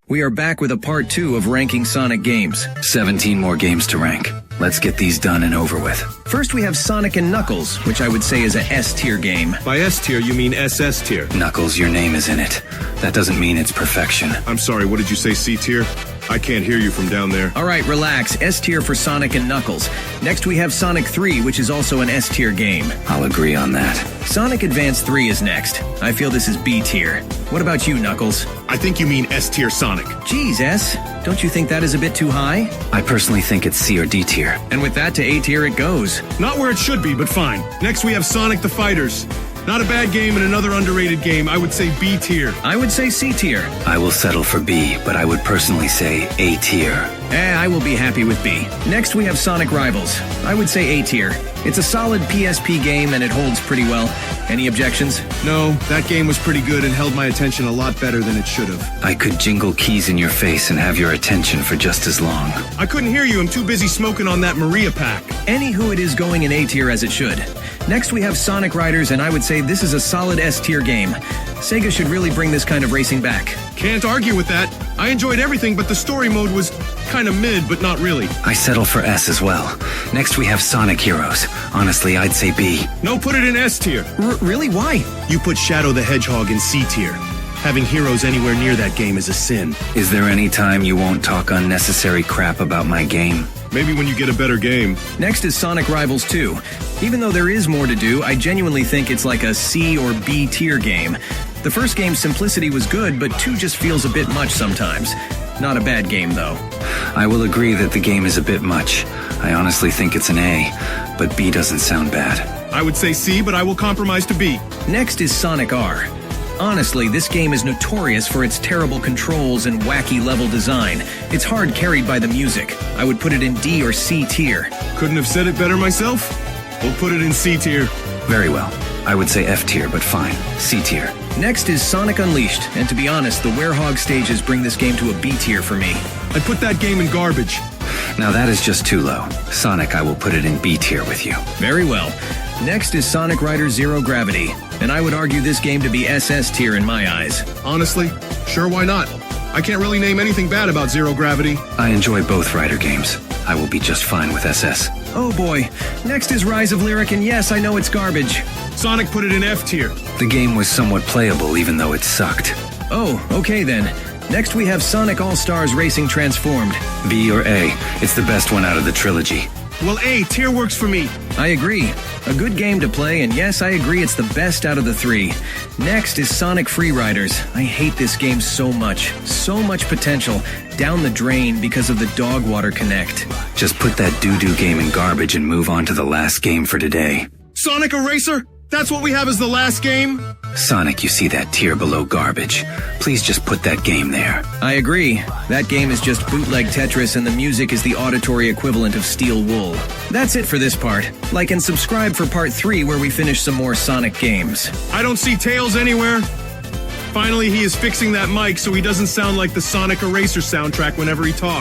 We are back with a part 2 of ranking Sonic games. 17 more games to rank. Let's get these done and over with. First we have Sonic and Knuckles, which I would say is a S-tier game. By S-tier, you mean SS tier. Knuckles, your name is in it. That doesn't mean it's perfection. I'm sorry, what did you say, C-tier? I can't hear you from down there. Alright, relax. S-tier for Sonic and Knuckles. Next we have Sonic 3, which is also an S-tier game. I'll agree on that. Sonic Advance 3 is next. I feel this is B-tier. What about you, Knuckles? I think you mean S-tier Sonic. Geez, S. Don't you think that is a bit too high? I personally think it's C or D tier. And with that to A-tier it goes. Not where it should be, but fine. Next we have Sonic the Fighters. Not a bad game and another underrated game. I would say B tier. I would say C tier. I will settle for B, but I would personally say A tier. I will be happy with B. Next we have Sonic Rivals. I would say A tier. It's a solid PSP game and it holds pretty well. Any objections? No, that game was pretty good and held my attention a lot better than it should have. I could jingle keys in your face and have your attention for just as long. I couldn't hear you. I'm too busy smoking on that Maria pack. Anywho, it is going in A tier as it should. Next we have Sonic Riders, and I would say this is a solid S-tier game. SEGA should really bring this kind of racing back. Can't argue with that. I enjoyed everything, but the story mode was kind of mid, but not really. I settle for S as well. Next we have Sonic Heroes. Honestly, I'd say B. No, put it in S tier. Really? Why? You put Shadow the Hedgehog in C tier. Having heroes anywhere near that game is a sin. Is there any time you won't talk unnecessary crap about my game? Maybe when you get a better game. Next is Sonic Rivals 2. Even though there is more to do, I genuinely think it's like a C or B tier game. The first game's simplicity was good, but 2 just feels a bit much sometimes. Not a bad game, though. I will agree that the game is a bit much. I honestly think it's an A, but B doesn't sound bad. I would say C, but I will compromise to B. Next is Sonic R. Honestly, this game is notorious for its terrible controls and wacky level design. It's hard carried by the music. I would put it in D or C tier. Couldn't have said it better myself? We'll put it in C tier. Very well. I would say F tier, but fine. C tier. Next is Sonic Unleashed, and to be honest, the Werehog stages bring this game to a B tier for me. I'd put that game in garbage. Now that is just too low. Sonic, I will put it in B tier with you. Very well. Next is Sonic Riders Zero Gravity, and I would argue this game to be SS tier in my eyes. Honestly, sure, why not? I can't really name anything bad about Zero Gravity. I enjoy both Rider games. I will be just fine with SS. Oh boy. Next is Rise of Lyric, and yes, I know it's garbage. Sonic put it in F tier. The game was somewhat playable even though it sucked. Oh, okay then. Next we have Sonic All-Stars Racing Transformed. B or A. It's the best one out of the trilogy. Well, A tier works for me. I agree. A good game to play, and yes, I agree it's the best out of the 3. Next is Sonic Free Riders. I hate this game so much. So much potential. Down the drain because of the Dog Water Connect. Just put that doo-doo game in garbage and move on to the last game for today. Sonic Eraser? That's what we have as the last game? Sonic, you see that tier below garbage. Please just put that game there. I agree. That game is just bootleg Tetris and the music is the auditory equivalent of Steel Wool. That's it for this part. Like and subscribe for part 3 where we finish some more Sonic games. I don't see Tails anywhere. Finally, he is fixing that mic so he doesn't sound like the Sonic Eraser soundtrack whenever he talks.